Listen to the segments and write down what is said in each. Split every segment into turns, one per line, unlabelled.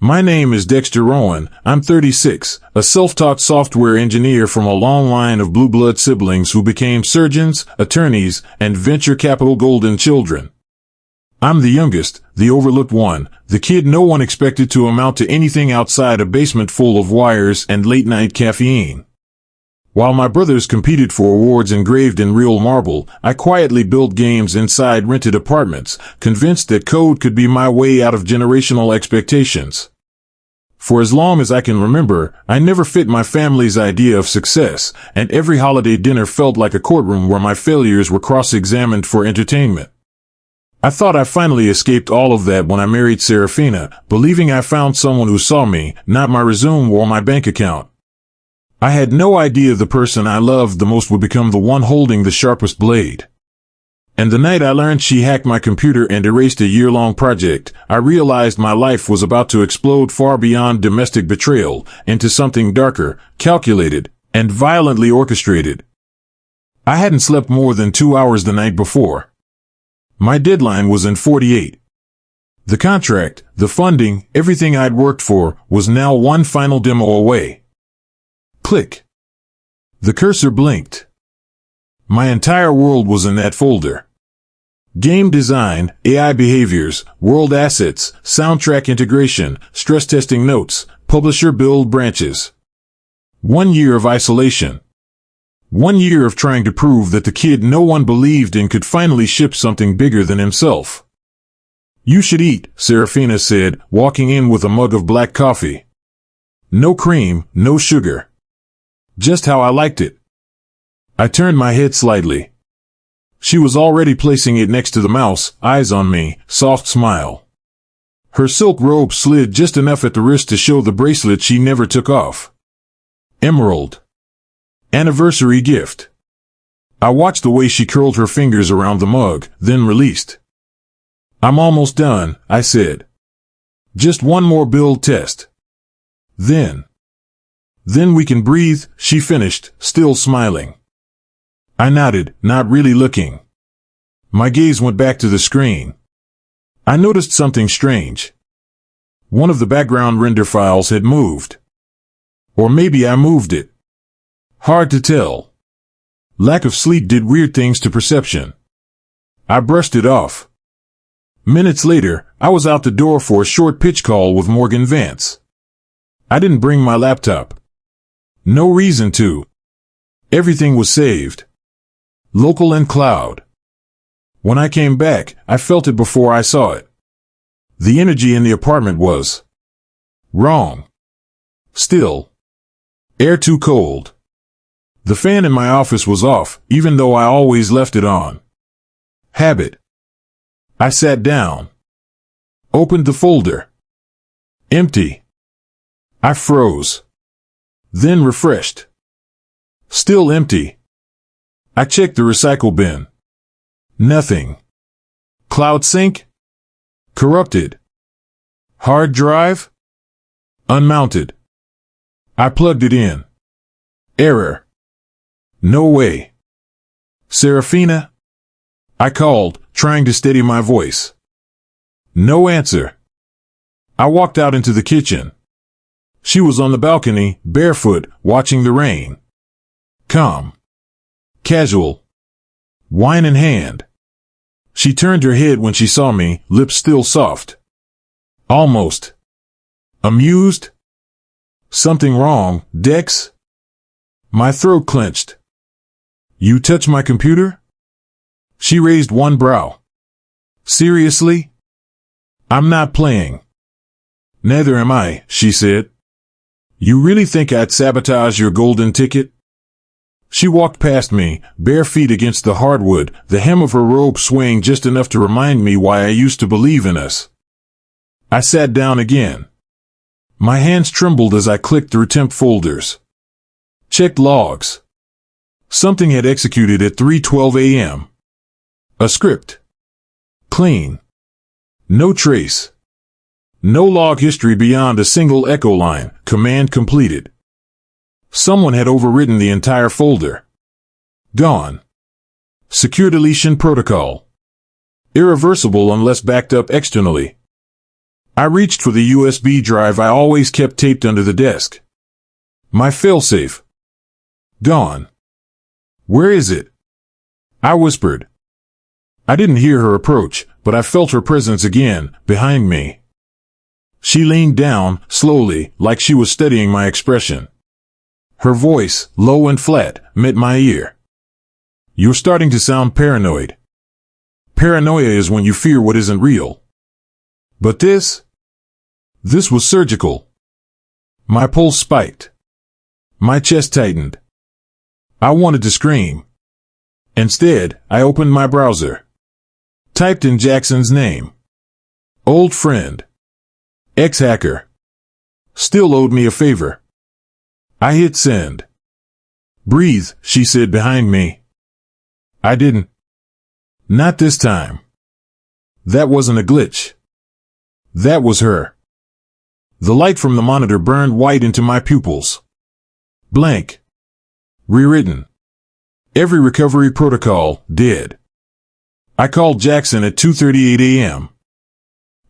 My name is Dexter Rowan. I'm 36, a self-taught software engineer from a long line of blue blood siblings who became surgeons, attorneys, and venture capital golden children. I'm the youngest, the overlooked one, the kid no one expected to amount to anything outside a basement full of wires and late-night caffeine. While my brothers competed for awards engraved in real marble, I quietly built games inside rented apartments, convinced that code could be my way out of generational expectations. For as long as I can remember, I never fit my family's idea of success, and every holiday dinner felt like a courtroom where my failures were cross-examined for entertainment. I thought I finally escaped all of that when I married Serafina, believing I found someone who saw me, not my resume or my bank account. I had no idea the person I loved the most would become the one holding the sharpest blade. And the night I learned she hacked my computer and erased a year-long project, I realized my life was about to explode far beyond domestic betrayal, into something darker, calculated, and violently orchestrated. I hadn't slept more than 2 hours the night before. My deadline was in 48. The contract, the funding, everything I'd worked for, was now one final demo away. Click. The cursor blinked. My entire world was in that folder. Game design, AI behaviors, world assets, soundtrack integration, stress testing notes, publisher build branches. 1 year of isolation. 1 year of trying to prove that the kid no one believed in could finally ship something bigger than himself. You should eat, Serafina said, walking in with a mug of black coffee. No cream, no sugar. Just how I liked it. I turned my head slightly. She was already placing it next to the mouse, eyes on me, soft smile. Her silk robe slid just enough at the wrist to show the bracelet she never took off. Emerald. Anniversary gift. I watched the way she curled her fingers around the mug, then released. I'm almost done, I said. Just one more build test. Then we can breathe, she finished, still smiling. I nodded, not really looking. My gaze went back to the screen. I noticed something strange. One of the background render files had moved. Or maybe I moved it. Hard to tell. Lack of sleep did weird things to perception. I brushed it off. Minutes later, I was out the door for a short pitch call with Morgan Vance. I didn't bring my laptop. No reason to. Everything was saved. Local and cloud. When I came back, I felt it before I saw it. The energy in the apartment was wrong. Still. Air too cold. The fan in my office was off, even though I always left it on. Habit. I sat down. Opened the folder. Empty. I froze. Then refreshed. Still empty. I checked the recycle bin. Nothing. Cloud sync? Corrupted. Hard drive? Unmounted. I plugged it in. Error. No way. Serafina? I called, trying to steady my voice. No answer. I walked out into the kitchen. She was on the balcony, barefoot, watching the rain. Calm. Casual. Wine in hand. She turned her head when she saw me, lips still soft. Almost. Amused? Something wrong, Dex? My throat clenched. You touch my computer? She raised one brow. Seriously? I'm not playing. Neither am I, she said. You really think I'd sabotage your golden ticket? She walked past me, bare feet against the hardwood, the hem of her robe swaying just enough to remind me why I used to believe in us. I sat down again. My hands trembled as I clicked through temp folders. Checked logs. Something had executed at 3:12 a.m. A script. Clean. No trace. No log history beyond a single echo line, command completed. Someone had overwritten the entire folder. Gone. Secure deletion protocol. Irreversible unless backed up externally. I reached for the USB drive I always kept taped under the desk. My failsafe. Gone. Where is it? I whispered. I didn't hear her approach, but I felt her presence again, behind me. She leaned down, slowly, like she was studying my expression. Her voice, low and flat, met my ear. You're starting to sound paranoid. Paranoia is when you fear what isn't real. But this was surgical. My pulse spiked. My chest tightened. I wanted to scream. Instead, I opened my browser. Typed in Jackson's name. Old friend. Ex-hacker. Still owed me a favor. I hit send. Breathe, she said behind me. I didn't. Not this time. That wasn't a glitch. That was her. The light from the monitor burned white into my pupils. Blank. Rewritten. Every recovery protocol, dead. I called Jackson at 2:38 a.m.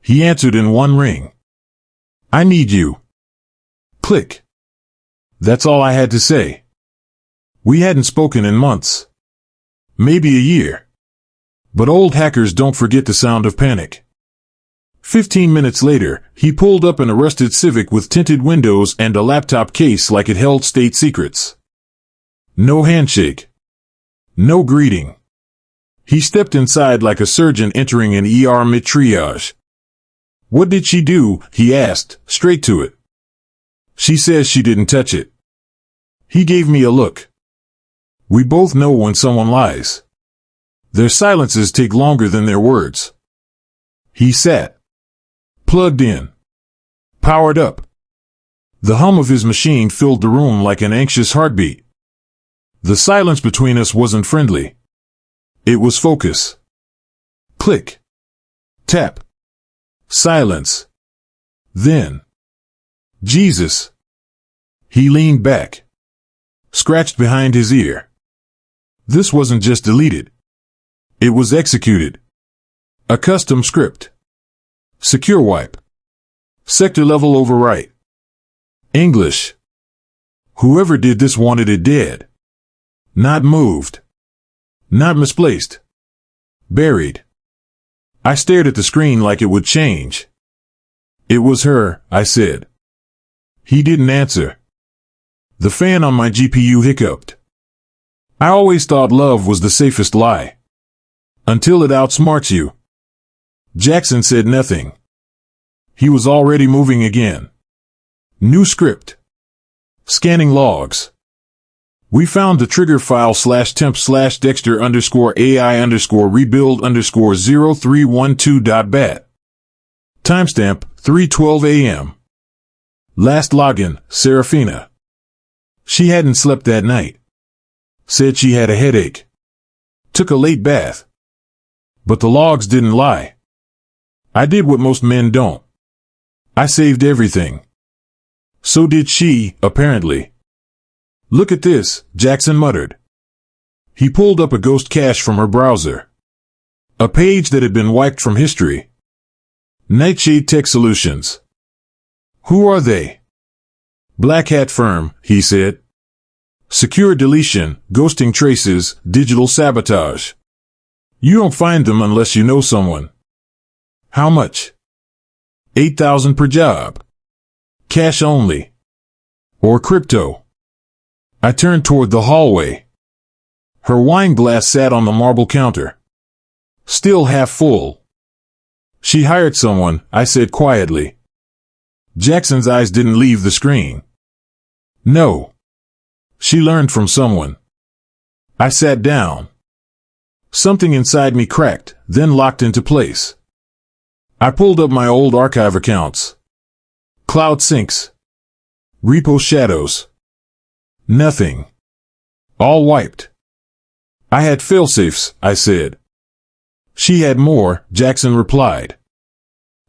He answered in one ring. I need you. Click. That's all I had to say. We hadn't spoken in months. Maybe a year. But old hackers don't forget the sound of panic. 15 minutes later, he pulled up in a rusted Civic with tinted windows and a laptop case like it held state secrets. No handshake. No greeting. He stepped inside like a surgeon entering an ER mid-triage. What did she do? He asked, straight to it. She says she didn't touch it. He gave me a look. We both know when someone lies. Their silences take longer than their words. He sat. Plugged in. Powered up. The hum of his machine filled the room like an anxious heartbeat. The silence between us wasn't friendly. It was focus. Click. Tap. Silence. Then. Jesus. He leaned back. Scratched behind his ear. This wasn't just deleted. It was executed. A custom script. Secure wipe. Sector level overwrite. English. Whoever did this wanted it dead. Not moved. Not misplaced. Buried. I stared at the screen like it would change. It was her, I said. He didn't answer. The fan on my GPU hiccuped. I always thought love was the safest lie. Until it outsmarts you. Jackson said nothing. He was already moving again. New script. Scanning logs. We found the trigger file /temp/dexter_AI_rebuild_0312.bat. Timestamp 3:12 a.m. Last login, Serafina. She hadn't slept that night. Said she had a headache. Took a late bath. But the logs didn't lie. I did what most men don't. I saved everything. So did she, apparently. Look at this, Jackson muttered. He pulled up a ghost cache from her browser. A page that had been wiped from history. Nightshade Tech Solutions. Who are they? Black hat firm, he said. Secure deletion, ghosting traces, digital sabotage. You don't find them unless you know someone. How much? $8,000 per job. Cash only. Or crypto. I turned toward the hallway. Her wine glass sat on the marble counter. Still half full. She hired someone, I said quietly. Jackson's eyes didn't leave the screen. No. She learned from someone. I sat down. Something inside me cracked, then locked into place. I pulled up my old archive accounts. Cloud syncs. Repo shadows. Nothing. All wiped. I had failsafes, I said. She had more, Jackson replied.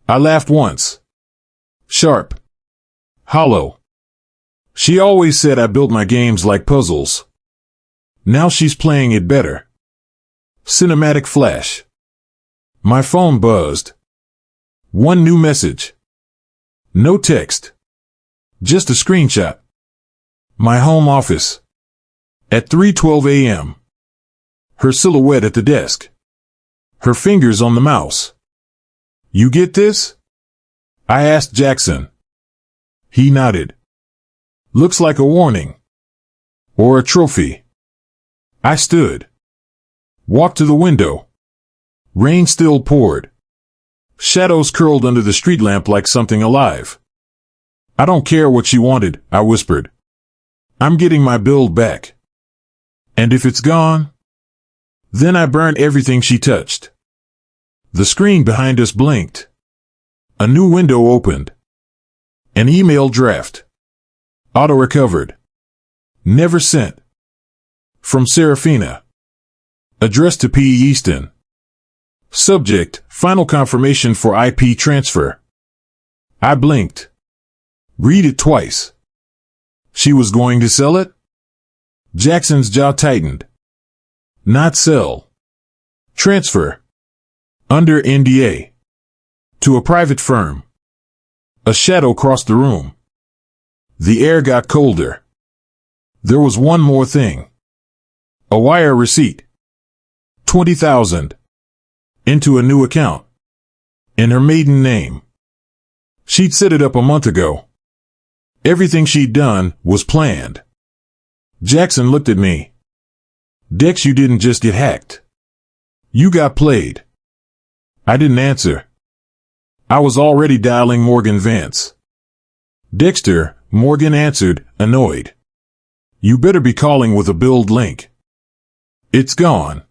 I laughed once. Sharp. Hollow. She always said I built my games like puzzles. Now she's playing it better. Cinematic flash. My phone buzzed. One new message. No text. Just a screenshot. My home office. At 3:12 a.m. Her silhouette at the desk. Her fingers on the mouse. You get this? I asked Jackson. He nodded. Looks like a warning. Or a trophy. I stood. Walked to the window. Rain still poured. Shadows curled under the street lamp like something alive. I don't care what she wanted, I whispered. I'm getting my build back. And if it's gone? Then I burned everything she touched. The screen behind us blinked. A new window opened. An email draft. Auto-recovered. Never sent. From Serafina. Addressed to P. Easton. Subject, final confirmation for IP transfer. I blinked. Read it twice. She was going to sell it? Jackson's jaw tightened. Not sell. Transfer. Under NDA. To a private firm. A shadow crossed the room. The air got colder. There was one more thing. A wire receipt. 20,000. Into a new account. In her maiden name. She'd set it up a month ago. Everything she'd done was planned. Jackson looked at me. Dex, you didn't just get hacked. You got played. I didn't answer. I was already dialing Morgan Vance. Dexter, Morgan answered, annoyed. You better be calling with a build link. It's gone.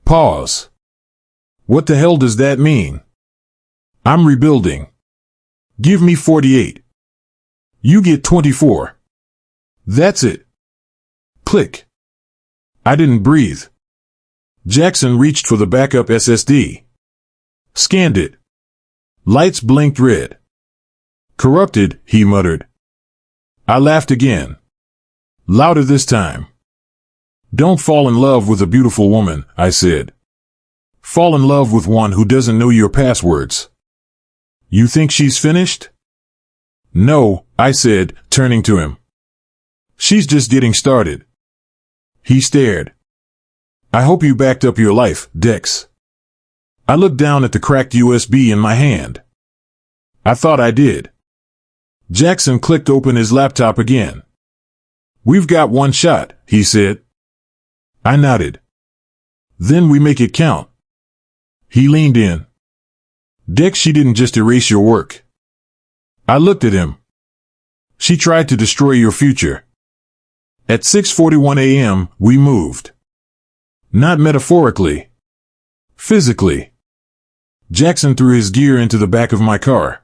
Pause. What the hell does that mean? I'm rebuilding. Give me 48. You get 24. That's it. Click. I didn't breathe. Jackson reached for the backup SSD. Scanned it. Lights blinked red. Corrupted, he muttered. I laughed again. Louder this time. Don't fall in love with a beautiful woman, I said. Fall in love with one who doesn't know your passwords. You think she's finished? No, I said, turning to him. She's just getting started. He stared. I hope you backed up your life, Dex. I looked down at the cracked USB in my hand. I thought I did. Jackson clicked open his laptop again. We've got one shot, he said. I nodded. Then we make it count. He leaned in. Dex, she didn't just erase your work. I looked at him. She tried to destroy your future. At 6:41 a.m., we moved. Not metaphorically. Physically. Jackson threw his gear into the back of my car.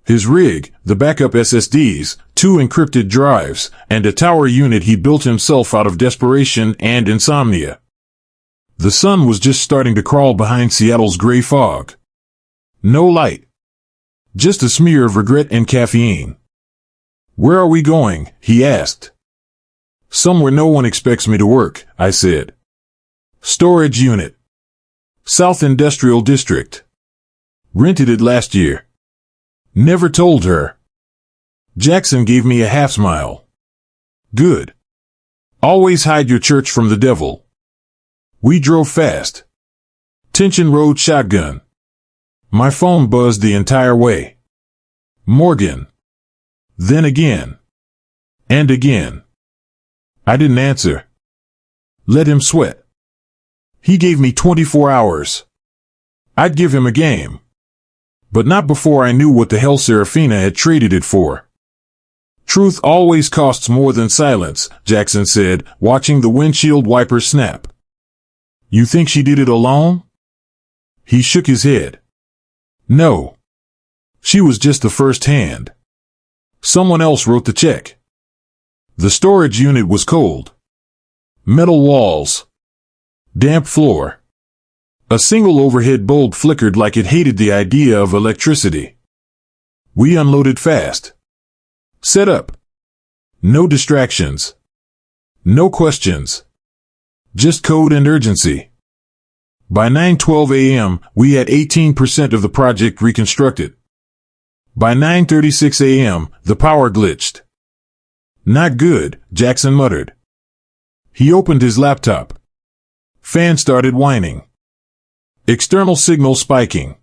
His rig, the backup SSDs, 2 encrypted drives, and a tower unit he built himself out of desperation and insomnia. The sun was just starting to crawl behind Seattle's gray fog. No light. Just a smear of regret and caffeine. Where are we going? He asked. Somewhere no one expects me to work, I said. Storage unit. South Industrial District. Rented it last year. Never told her. Jackson gave me a half smile. Good. Always hide your church from the devil. We drove fast. Tension road shotgun. My phone buzzed the entire way. Morgan. Then again. And again. I didn't answer. Let him sweat. He gave me 24 hours. I'd give him a game. But not before I knew what the hell Serafina had traded it for. Truth always costs more than silence, Jackson said, watching the windshield wiper snap. You think she did it alone? He shook his head. No. She was just the first hand. Someone else wrote the check. The storage unit was cold. Metal walls. Damp floor. A single overhead bulb flickered like it hated the idea of electricity. We unloaded fast. Set up. No distractions. No questions. Just code and urgency. By 9:12 a.m., we had 18% of the project reconstructed. By 9:36 a.m., the power glitched. Not good, Jackson muttered. He opened his laptop. Fan started whining. External signal spiking.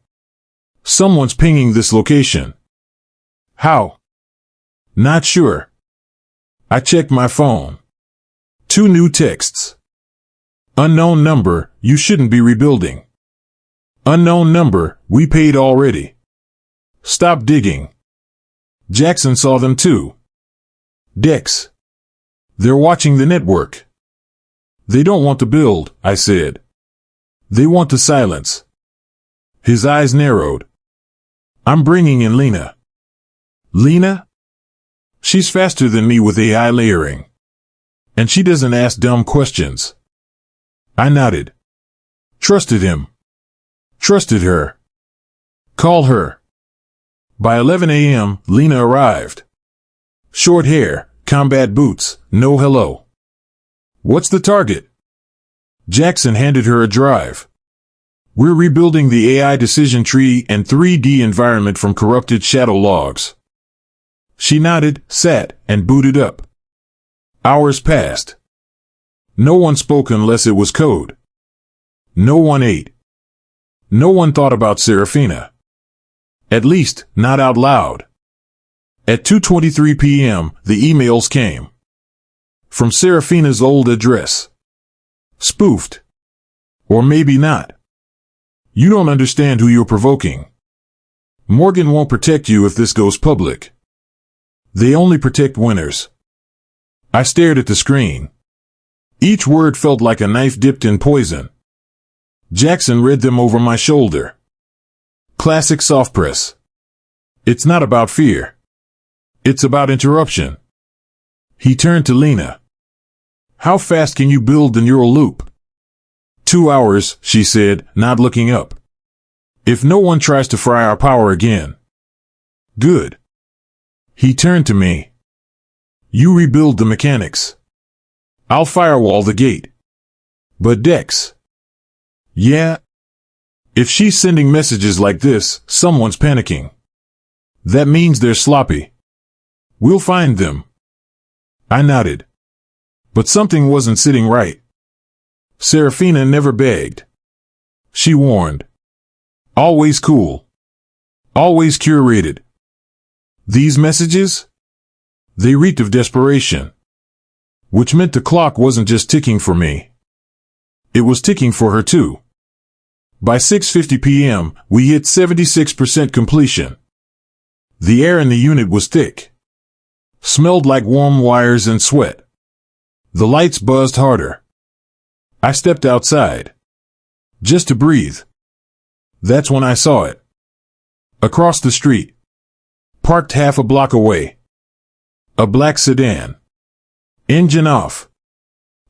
Someone's pinging this location. How? Not sure. I checked my phone. 2 new texts. Unknown number, you shouldn't be rebuilding. Unknown number, we paid already. Stop digging. Jackson saw them too. Dex. They're watching the network. They don't want to build, I said. They want to silence. His eyes narrowed. I'm bringing in Lena. Lena? She's faster than me with AI layering. And she doesn't ask dumb questions. I nodded. Trusted him. Trusted her. Call her. By 11 a.m., Lena arrived. Short hair, combat boots, no hello. What's the target? Jackson handed her a drive. We're rebuilding the AI decision tree and 3D environment from corrupted shadow logs. She nodded, sat, and booted up. Hours passed. No one spoke unless it was code. No one ate. No one thought about Serafina. At least, not out loud. At 2:23 p.m., the emails came. From Serafina's old address. Spoofed. Or maybe not. You don't understand who you're provoking. Morgan won't protect you if this goes public. They only protect winners. I stared at the screen. Each word felt like a knife dipped in poison. Jackson read them over my shoulder. Classic soft press. It's not about fear. It's about interruption. He turned to Lena. How fast can you build the neural loop? 2 hours, she said, not looking up. If no one tries to fry our power again. Good. He turned to me. You rebuild the mechanics. I'll firewall the gate. But Dex. Yeah? If she's sending messages like this, someone's panicking. That means they're sloppy. We'll find them. I nodded. But something wasn't sitting right. Serafina never begged. She warned. Always cool. Always curated. These messages? They reeked of desperation. Which meant the clock wasn't just ticking for me. It was ticking for her too. By 6:50 p.m., we hit 76% completion. The air in the unit was thick. Smelled like warm wires and sweat. The lights buzzed harder. I stepped outside. Just to breathe. That's when I saw it. Across the street. Parked half a block away. A black sedan. Engine off.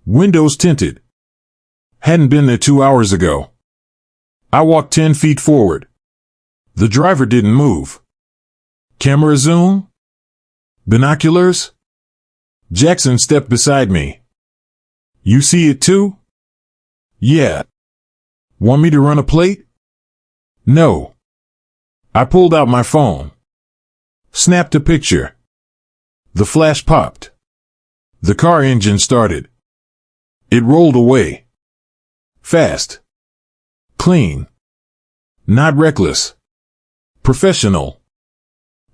Windows tinted. Hadn't been there 2 hours ago. I walked 10 feet forward. The driver didn't move. Camera zoom? Binoculars? Jackson stepped beside me. You see it too? Yeah. Want me to run a plate? No. I pulled out my phone. Snapped a picture. The flash popped. The car engine started. It rolled away. Fast. Clean. Not reckless. Professional.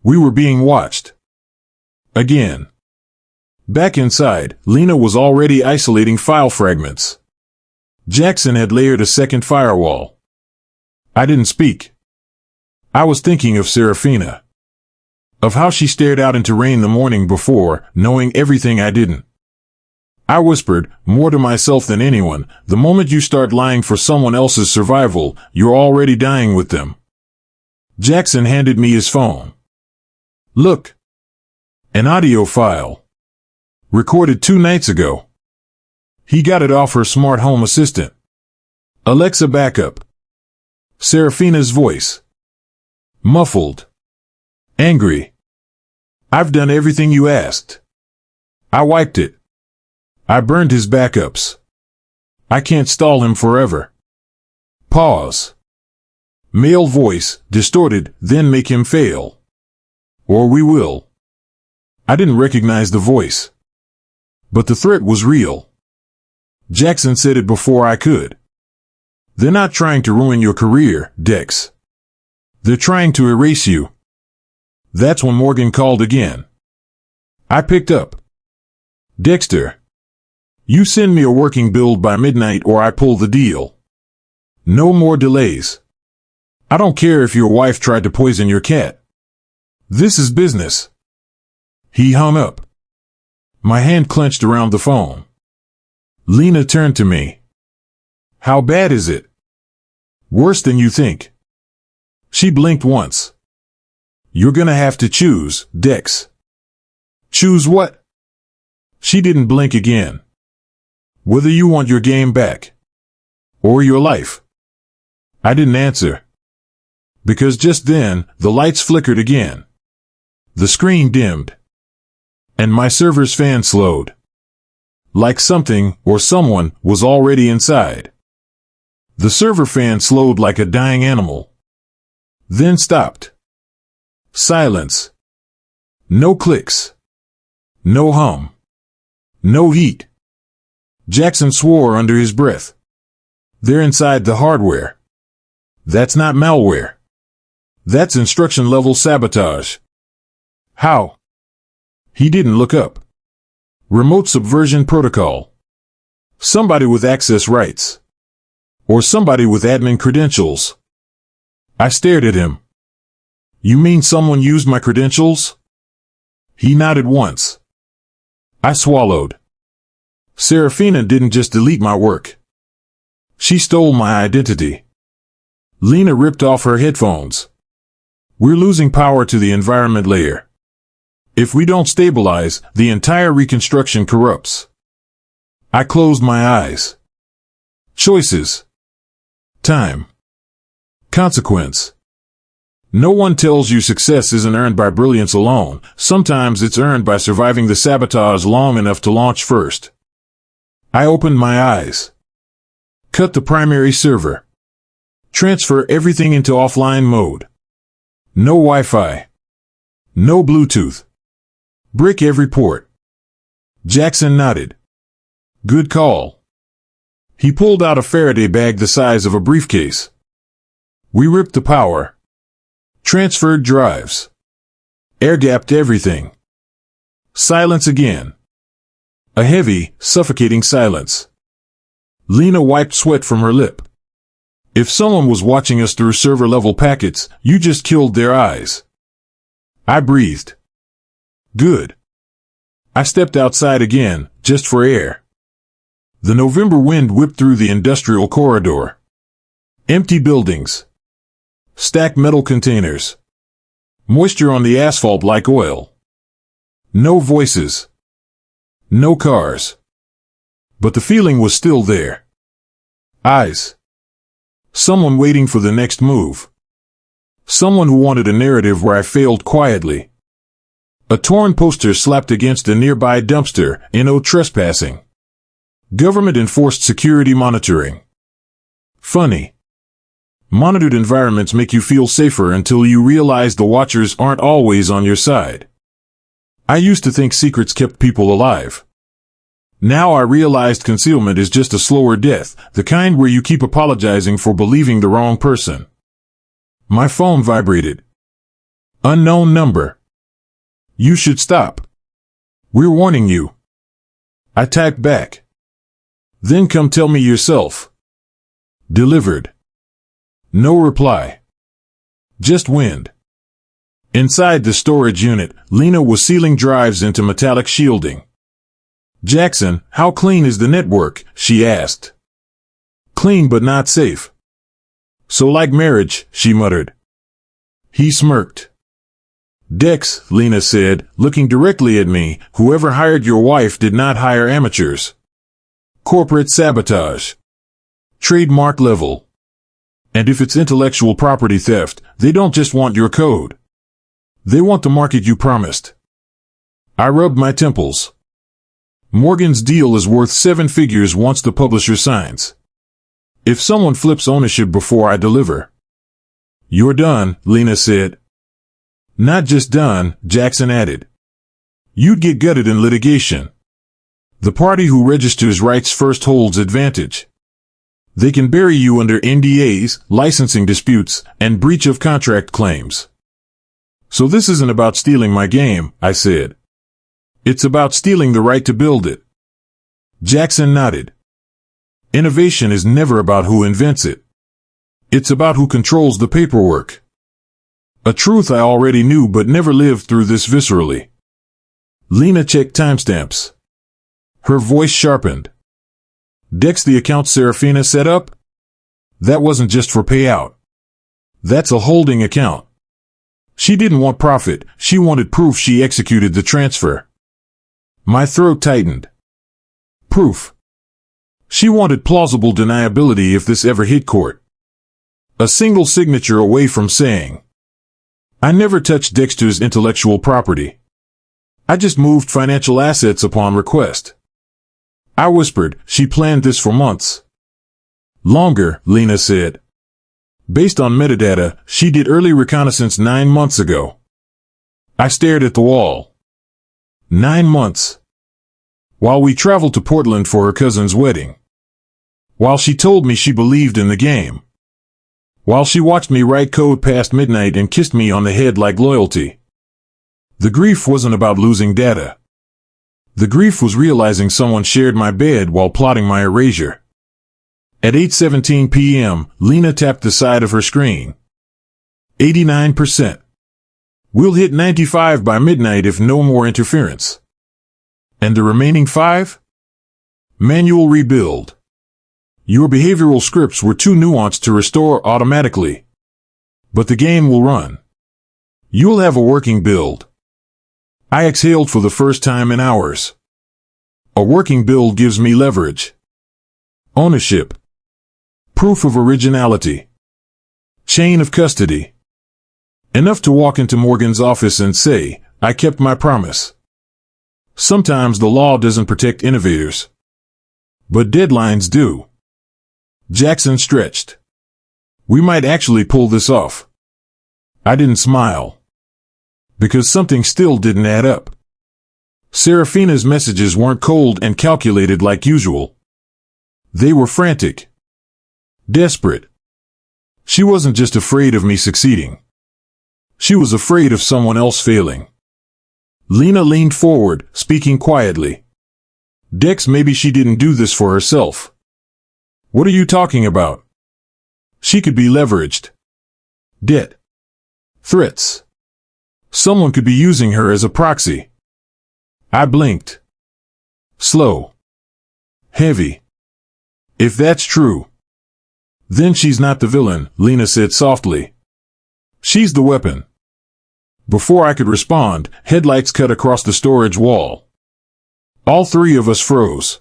We were being watched. Again. Back inside, Lena was already isolating file fragments. Jackson had layered a second firewall. I didn't speak. I was thinking of Serafina. Of how she stared out into rain the morning before, knowing everything I didn't. I whispered, more to myself than anyone, the moment you start lying for someone else's survival, you're already dying with them. Jackson handed me his phone. Look. An audio file. Recorded 2 nights ago. He got it off her smart home assistant. Alexa backup. Serafina's voice. Muffled. Angry. I've done everything you asked. I wiped it. I burned his backups. I can't stall him forever. Pause. Male voice, distorted, then make him fail. Or we will. I didn't recognize the voice. But the threat was real. Jackson said it before I could. They're not trying to ruin your career, Dex. They're trying to erase you. That's when Morgan called again. I picked up. Dexter. You send me a working build by midnight or I pull the deal. No more delays. I don't care if your wife tried to poison your cat. This is business. He hung up. My hand clenched around the phone. Lena turned to me. How bad is it? Worse than you think. She blinked once. You're gonna have to choose, Dex. Choose what? She didn't blink again. Whether you want your game back. Or your life. I didn't answer. Because just then, the lights flickered again. The screen dimmed. And my server's fan slowed. Like something, or someone, was already inside. The server fan slowed like a dying animal. Then stopped. Silence. No clicks. No hum. No heat. Jackson swore under his breath. They're inside the hardware. That's not malware. That's instruction-level sabotage. How? He didn't look up. Remote subversion protocol. Somebody with access rights. Or somebody with admin credentials. I stared at him. You mean someone used my credentials? He nodded once. I swallowed. Serafina didn't just delete my work. She stole my identity. Lena ripped off her headphones. We're losing power to the environment layer. If we don't stabilize, the entire reconstruction corrupts. I closed my eyes. Choices. Time. Consequence. No one tells you success isn't earned by brilliance alone. Sometimes it's earned by surviving the sabotage long enough to launch first. I opened my eyes. Cut the primary server. Transfer everything into offline mode. No Wi-Fi. No Bluetooth. Brick every port. Jackson nodded. Good call. He pulled out a Faraday bag the size of a briefcase. We ripped the power. Transferred drives. Air-gapped everything. Silence again. A heavy, suffocating silence. Lena wiped sweat from her lip. If someone was watching us through server-level packets, you just killed their eyes. I breathed. Good. I stepped outside again, just for air. The November wind whipped through the industrial corridor. Empty buildings. Stacked metal containers. Moisture on the asphalt like oil. No voices. No cars. But the feeling was still there. Eyes. Someone waiting for the next move. Someone who wanted a narrative where I failed quietly. A torn poster slapped against a nearby dumpster, no trespassing. Government-enforced security monitoring. Funny. Monitored environments make you feel safer until you realize the watchers aren't always on your side. I used to think secrets kept people alive. Now I realized concealment is just a slower death, the kind where you keep apologizing for believing the wrong person. My phone vibrated. Unknown number. You should stop. We're warning you. I typed back. Then come tell me yourself. Delivered. No reply. Just wind. Inside the storage unit, Lena was sealing drives into metallic shielding. Jackson, how clean is the network? She asked. Clean but not safe. So like marriage, she muttered. He smirked. Dex, Lena said, looking directly at me, whoever hired your wife did not hire amateurs. Corporate sabotage. Trademark level. And if it's intellectual property theft, they don't just want your code. They want the market you promised. I rubbed my temples. Morgan's deal is worth 7 figures once the publisher signs. If someone flips ownership before I deliver. You're done, Lena said. Not just done, Jackson added. You'd get gutted in litigation. The party who registers rights first holds advantage. They can bury you under NDAs, licensing disputes, and breach of contract claims. So this isn't about stealing my game, I said. It's about stealing the right to build it. Jackson nodded. Innovation is never about who invents it. It's about who controls the paperwork. A truth I already knew but never lived through this viscerally. Lena checked timestamps. Her voice sharpened. Dex, the account Serafina set up? That wasn't just for payout. That's a holding account. She didn't want profit, she wanted proof she executed the transfer. My throat tightened. Proof. She wanted plausible deniability if this ever hit court. A single signature away from saying, I never touched Dexter's intellectual property. I just moved financial assets upon request. I whispered, she planned this for months. Longer, Lena said. Based on metadata, she did early reconnaissance 9 months ago. I stared at the wall. 9 months. While we traveled to Portland for her cousin's wedding. While she told me she believed in the game. While she watched me write code past midnight and kissed me on the head like loyalty. The grief wasn't about losing data. The grief was realizing someone shared my bed while plotting my erasure. At 8:17 p.m., Lena tapped the side of her screen. 89%. We'll hit 95 by midnight if no more interference. And the remaining 5? Manual rebuild. Your behavioral scripts were too nuanced to restore automatically. But the game will run. You'll have a working build. I exhaled for the first time in hours. A working build gives me leverage. Ownership. Proof of originality. Chain of custody. Enough to walk into Morgan's office and say, I kept my promise. Sometimes the law doesn't protect innovators. But deadlines do. Jackson stretched. We might actually pull this off. I didn't smile. Because something still didn't add up. Serafina's messages weren't cold and calculated like usual. They were frantic. Desperate. She wasn't just afraid of me succeeding. She was afraid of someone else failing. Lena leaned forward, speaking quietly. Dex, maybe she didn't do this for herself. What are you talking about? She could be leveraged. Debt. Threats. Someone could be using her as a proxy. I blinked. Slow. Heavy. If that's true. Then she's not the villain, Lena said softly. She's the weapon. Before I could respond, headlights cut across the storage wall. All 3 of us froze.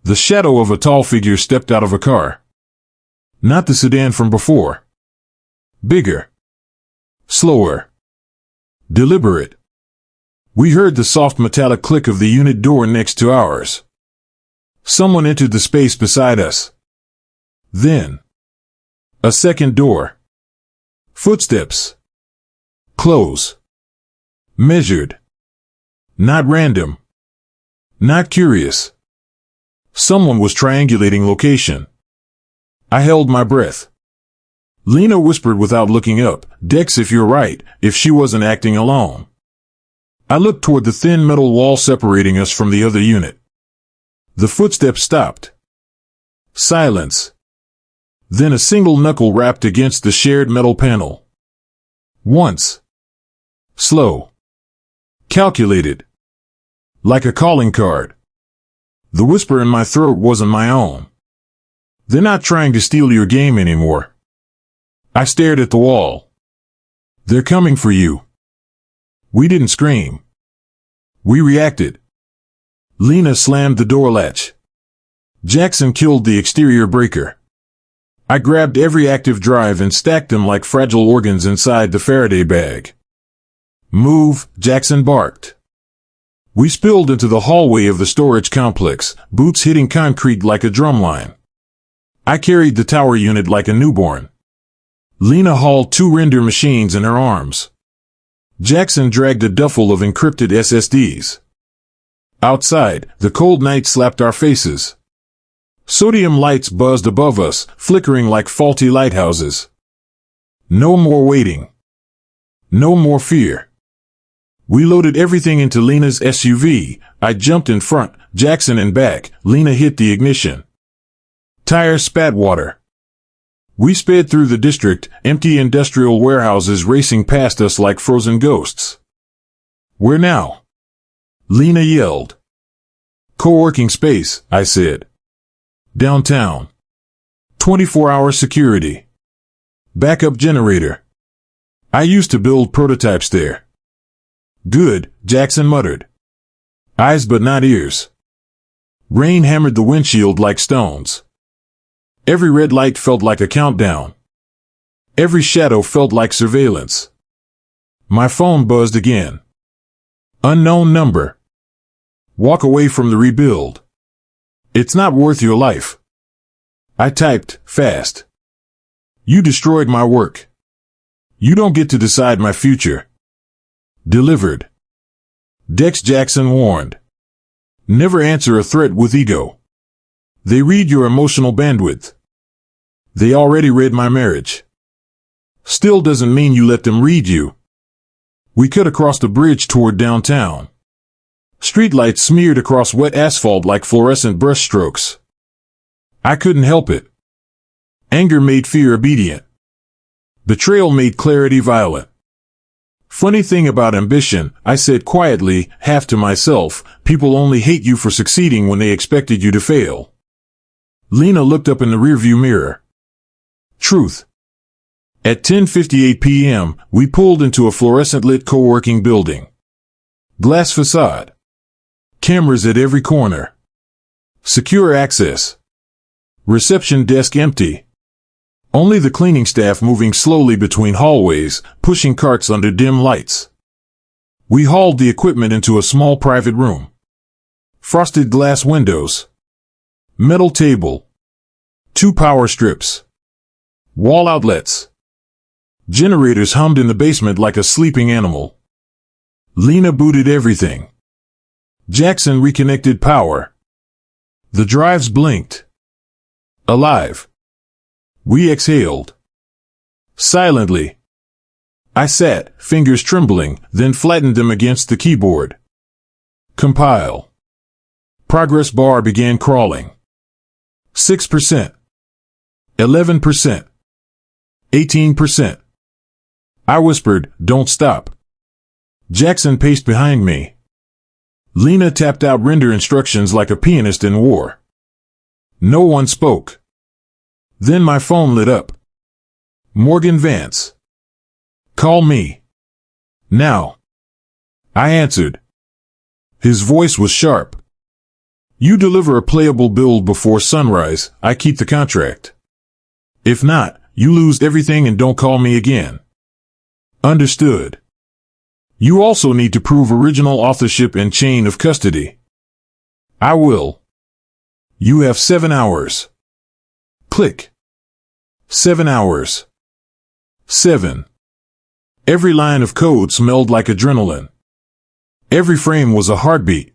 The shadow of a tall figure stepped out of a car. Not the sedan from before. Bigger. Slower. Deliberate. We heard the soft metallic click of the unit door next to ours. Someone entered the space beside us. Then. A second door. Footsteps. Close. Measured. Not random. Not curious. Someone was triangulating location. I held my breath. Lena whispered without looking up, Dex, if you're right, if she wasn't acting alone. I looked toward the thin metal wall separating us from the other unit. The footsteps stopped. Silence. Then a single knuckle rapped against the shared metal panel. Once. Slow. Calculated. Like a calling card. The whisper in my throat wasn't my own. They're not trying to steal your game anymore. I stared at the wall. They're coming for you. We didn't scream. We reacted. Lena slammed the door latch. Jackson killed the exterior breaker. I grabbed every active drive and stacked them like fragile organs inside the Faraday bag. Move, Jackson barked. We spilled into the hallway of the storage complex, boots hitting concrete like a drumline. I carried the tower unit like a newborn. Lena hauled 2 render machines in her arms. Jackson dragged a duffel of encrypted SSDs. Outside, the cold night slapped our faces. Sodium lights buzzed above us, flickering like faulty lighthouses. No more waiting. No more fear. We loaded everything into Lena's SUV. I jumped in front, Jackson in back. Lena hit the ignition. Tires spat water. We sped through the district, empty industrial warehouses racing past us like frozen ghosts. Where now? Lena yelled. Co-working space, I said. Downtown. 24-hour security. Backup generator. I used to build prototypes there. Good, Jackson muttered. Eyes but not ears. Rain hammered the windshield like stones. Every red light felt like a countdown. Every shadow felt like surveillance. My phone buzzed again. Unknown number. Walk away from the rebuild. It's not worth your life. I typed, fast. You destroyed my work. You don't get to decide my future. Delivered. Dex Jackson warned. Never answer a threat with ego. They read your emotional bandwidth. They already read my marriage. Still doesn't mean you let them read you. We cut across the bridge toward downtown. Streetlights smeared across wet asphalt like fluorescent brushstrokes. I couldn't help it. Anger made fear obedient. Betrayal made clarity violent. Funny thing about ambition, I said quietly, half to myself, people only hate you for succeeding when they expected you to fail. Lena looked up in the rearview mirror. Truth. At 10:58 p.m., we pulled into a fluorescent-lit co-working building. Glass facade. Cameras at every corner. Secure access. Reception desk empty. Only the cleaning staff moving slowly between hallways, pushing carts under dim lights. We hauled the equipment into a small private room. Frosted glass windows. Metal table. 2 power strips. Wall outlets. Generators hummed in the basement like a sleeping animal. Lena booted everything. Jackson reconnected power. The drives blinked. Alive. We exhaled. Silently. I sat, fingers trembling, then flattened them against the keyboard. Compile. Progress bar began crawling. 6%. 11%. 18%. I whispered, "Don't stop." Jackson paced behind me. Lena tapped out render instructions like a pianist in war. No one spoke. Then my phone lit up. Morgan Vance. Call me. Now. I answered. His voice was sharp. You deliver a playable build before sunrise, I keep the contract. If not, you lose everything and don't call me again. Understood. You also need to prove original authorship and chain of custody. I will. You have 7 hours. Click. 7 hours. 7. Every line of code smelled like adrenaline. Every frame was a heartbeat.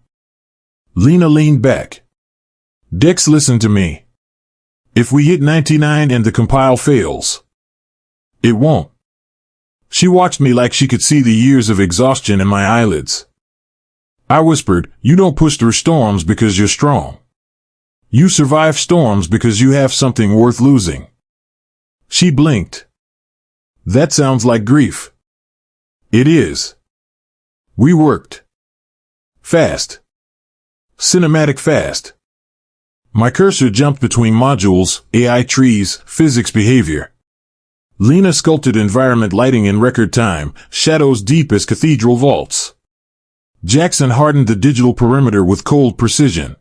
Lena leaned back. Dex, listen to me. If we hit 99 and the compile fails, it won't. She watched me like she could see the years of exhaustion in my eyelids. I whispered, you don't push through storms because you're strong. You survive storms because you have something worth losing. She blinked. That sounds like grief. It is. We worked. Fast. Cinematic fast. My cursor jumped between modules, AI trees, physics behavior. Lena sculpted environment lighting in record time, shadows deep as cathedral vaults. Jackson hardened the digital perimeter with cold precision.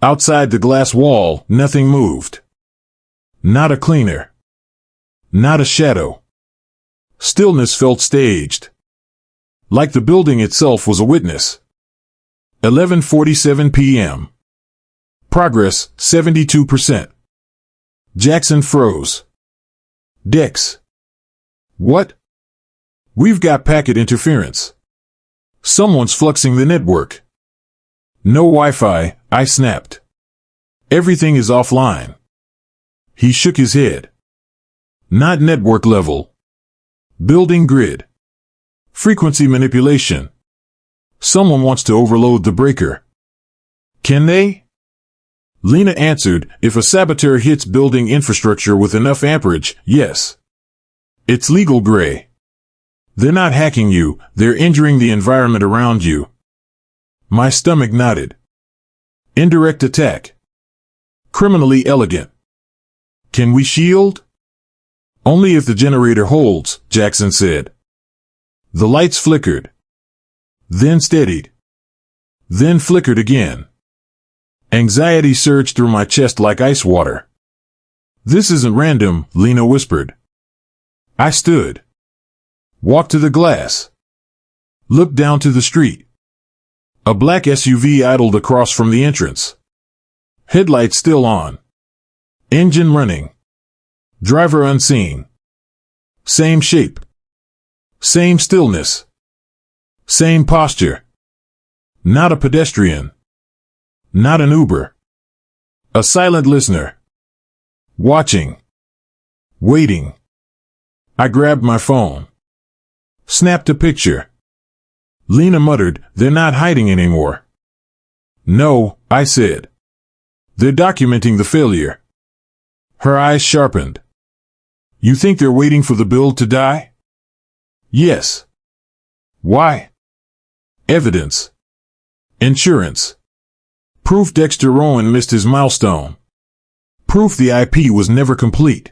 Outside the glass wall, nothing moved. Not a cleaner. Not a shadow. Stillness felt staged. Like the building itself was a witness. 11:47 p.m. Progress, 72%. Jackson froze. Dex. What? We've got packet interference. Someone's fluxing the network. No Wi-Fi, I snapped. Everything is offline. He shook his head. Not network level. Building grid. Frequency manipulation. Someone wants to overload the breaker. Can they? Lena answered, if a saboteur hits building infrastructure with enough amperage, yes. It's legal gray. They're not hacking you, they're injuring the environment around you. My stomach nodded. Indirect attack. Criminally elegant. Can we shield? Only if the generator holds, Jackson said. The lights flickered. Then steadied. Then flickered again. Anxiety surged through my chest like ice water. This isn't random, Lena whispered. I stood. Walked to the glass. Looked down to the street. A black SUV idled across from the entrance. Headlights still on. Engine running. Driver unseen. Same shape. Same stillness. Same posture. Not a pedestrian. Not an Uber. A silent listener. Watching. Waiting. I grabbed my phone. Snapped a picture. Lena muttered, they're not hiding anymore. No, I said. They're documenting the failure. Her eyes sharpened. You think they're waiting for the build to die? Yes. Why? Evidence. Insurance. Proof Dexter Rowan missed his milestone. Proof the IP was never complete.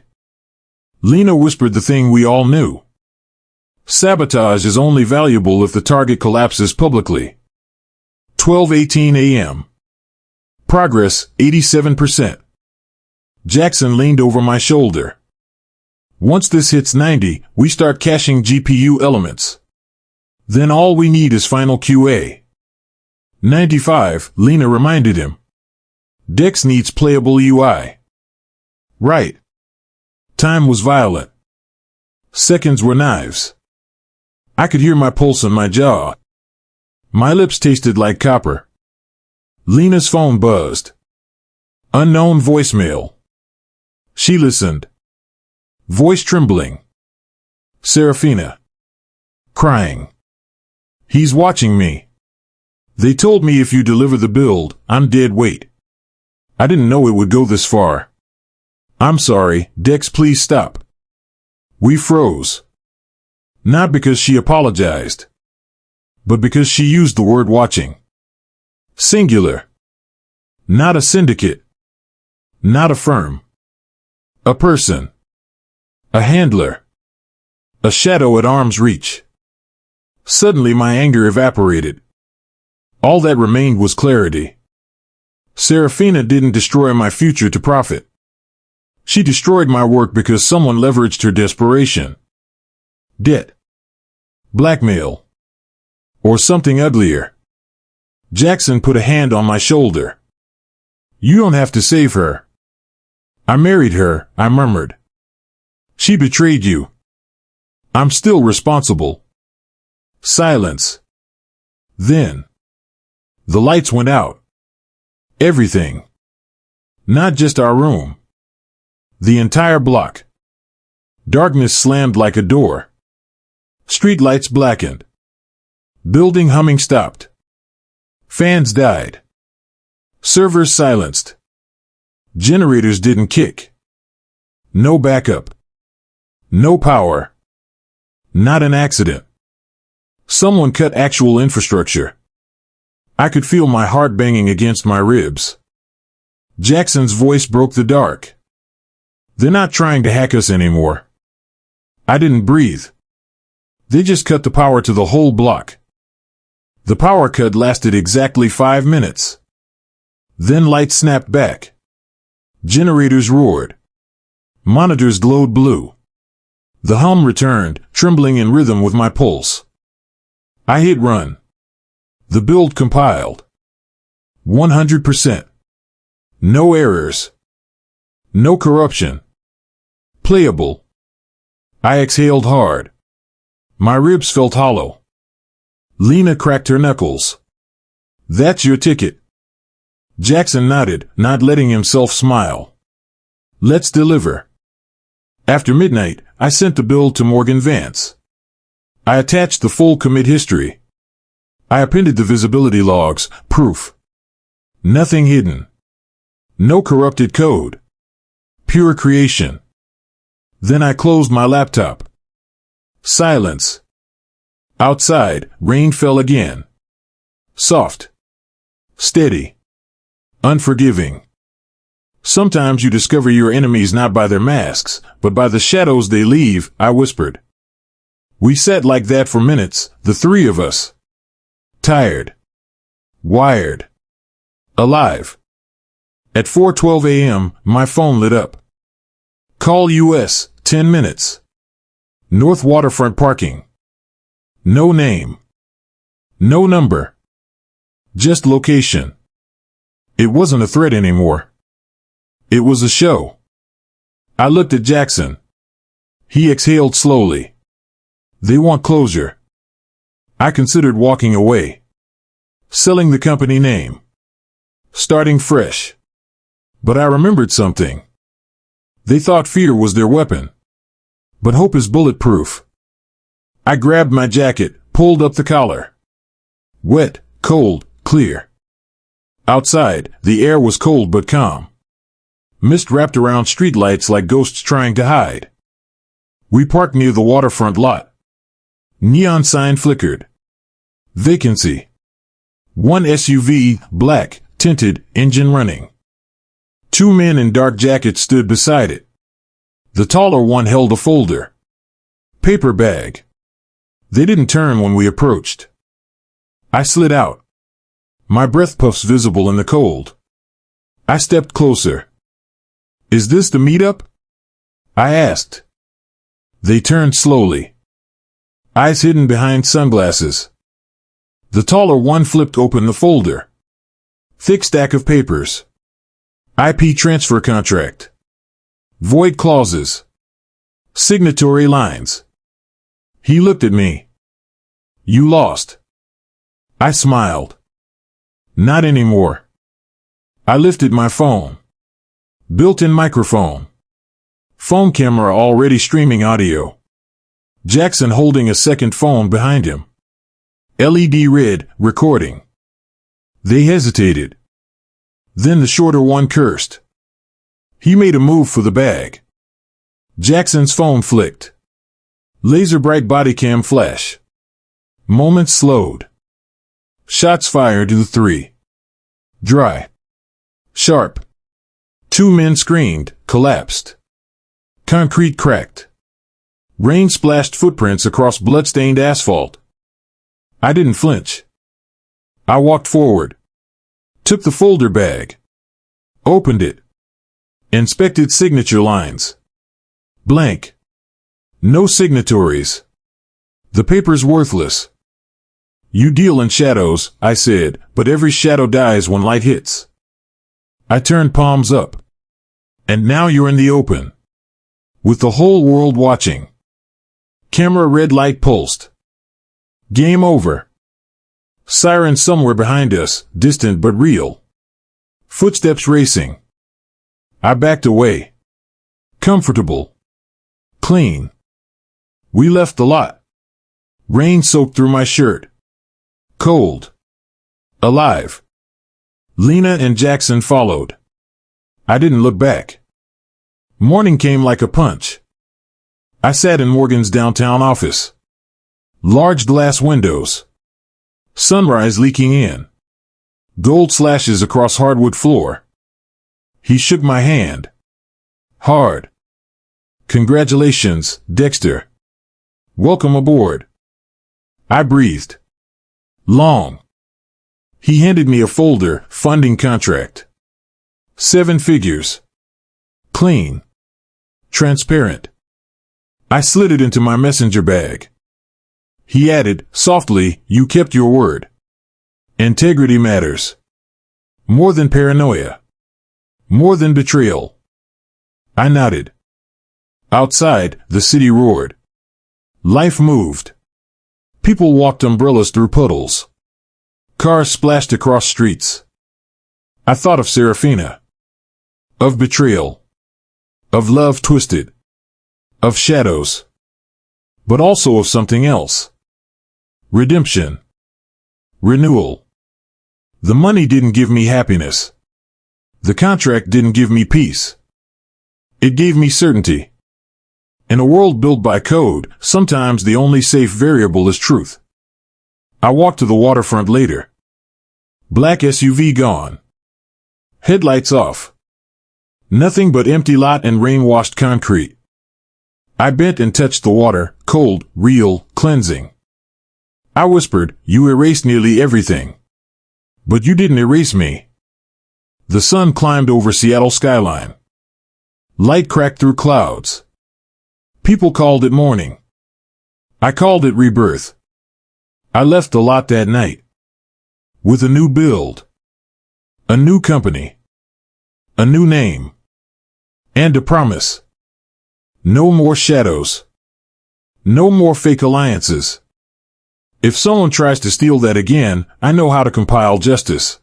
Lena whispered the thing we all knew. Sabotage is only valuable if the target collapses publicly. 12:18 a.m. Progress, 87%. Jackson leaned over my shoulder. Once this hits 90, we start caching GPU elements. Then all we need is final QA. 95, Lena reminded him. Dex needs playable UI. Right. Time was violent. Seconds were knives. I could hear my pulse in my jaw. My lips tasted like copper. Lena's phone buzzed. Unknown voicemail. She listened. Voice trembling. Serafina. Crying. He's watching me. They told me if you deliver the build, I'm dead weight. I didn't know it would go this far. I'm sorry, Dex, please stop. We froze. Not because she apologized, but because she used the word watching. Singular. Not a syndicate. Not a firm. A person. A handler. A shadow at arm's reach. Suddenly my anger evaporated. All that remained was clarity. Serafina didn't destroy my future to profit. She destroyed my work because someone leveraged her desperation. Debt. Blackmail. Or something uglier. Jackson put a hand on my shoulder. You don't have to save her. I married her, I murmured. She betrayed you. I'm still responsible. Silence. Then. The lights went out. Everything. Not just our room. The entire block. Darkness slammed like a door. Street lights blackened. Building humming stopped. Fans died. Servers silenced. Generators didn't kick. No backup. No power. Not an accident. Someone cut actual infrastructure. I could feel my heart banging against my ribs. Jackson's voice broke the dark. They're not trying to hack us anymore. I didn't breathe. They just cut the power to the whole block. The power cut lasted exactly 5 minutes. Then lights snapped back. Generators roared. Monitors glowed blue. The hum returned, trembling in rhythm with my pulse. I hit run. The build compiled. 100%. No errors. No corruption. Playable. I exhaled hard. My ribs felt hollow. Lena cracked her knuckles. That's your ticket. Jackson nodded, not letting himself smile. Let's deliver. After midnight, I sent the bill to Morgan Vance. I attached the full commit history. I appended the visibility logs, proof. Nothing hidden. No corrupted code. Pure creation. Then I closed my laptop. Silence. Outside, rain fell again. Soft. Steady. Unforgiving. Sometimes you discover your enemies not by their masks, but by the shadows they leave, I whispered. We sat like that for minutes, the three of us. Tired. Wired. Alive. At 4:12 a.m., my phone lit up. Call US, 10 minutes. North Waterfront Parking. No name. No number. Just location. It wasn't a threat anymore. It was a show. I looked at Jackson. He exhaled slowly. They want closure. I considered walking away. Selling the company name. Starting fresh. But I remembered something. They thought fear was their weapon. But hope is bulletproof. I grabbed my jacket, pulled up the collar. Wet, cold, clear. Outside, the air was cold but calm. Mist wrapped around streetlights like ghosts trying to hide. We parked near the waterfront lot. Neon sign flickered. Vacancy. One SUV, black, tinted, engine running. Two men in dark jackets stood beside it. The taller one held a folder. Paper bag. They didn't turn when we approached. I slid out. My breath puffs visible in the cold. I stepped closer. Is this the meetup? I asked. They turned slowly. Eyes hidden behind sunglasses. The taller one flipped open the folder. Thick stack of papers. IP transfer contract. Void clauses. Signatory lines. He looked at me. You lost. I smiled. Not anymore. I lifted my phone. Built-in microphone. Phone camera already streaming audio. Jackson holding a second phone behind him. LED red, recording. They hesitated. Then the shorter one cursed. He made a move for the bag. Jackson's phone flicked. Laser bright body cam flash. Moments slowed. Shots fired to the three. Dry. Sharp. Two men screamed, collapsed. Concrete cracked. Rain splashed footprints across blood-stained asphalt. I didn't flinch. I walked forward. Took the folder bag. Opened it. Inspected signature lines. Blank. No signatories. The paper's worthless. You deal in shadows, I said, but every shadow dies when light hits. I turned palms up. And now you're in the open. With the whole world watching. Camera red light pulsed. Game over. Siren somewhere behind us, distant but real. Footsteps racing. I backed away. Comfortable. Clean. We left the lot. Rain soaked through my shirt. Cold. Alive. Lena and Jackson followed. I didn't look back. Morning came like a punch. I sat in Morgan's downtown office. Large glass windows. Sunrise leaking in. Gold slashes across hardwood floor. He shook my hand. Hard. Congratulations, Dexter. Welcome aboard. I breathed. Long. He handed me a folder, funding contract. 7 figures. Clean. Transparent. I slid it into my messenger bag. He added, softly, you kept your word. Integrity matters. More than paranoia. More than betrayal. I nodded. Outside, the city roared. Life moved. People walked umbrellas through puddles. Cars splashed across streets. I thought of Serafina. Of betrayal. Of love twisted. Of shadows. But also of something else. Redemption. Renewal. The money didn't give me happiness. The contract didn't give me peace. It gave me certainty. In a world built by code, sometimes the only safe variable is truth. I walked to the waterfront later. Black SUV gone. Headlights off. Nothing but empty lot and rain-washed concrete. I bent and touched the water, cold, real, cleansing. I whispered, "You erased nearly everything. But you didn't erase me." The sun climbed over Seattle skyline. Light cracked through clouds. People called it morning. I called it rebirth. I left the lot that night. With a new build. A new company. A new name. And a promise. No more shadows. No more fake alliances. If someone tries to steal that again, I know how to compile justice.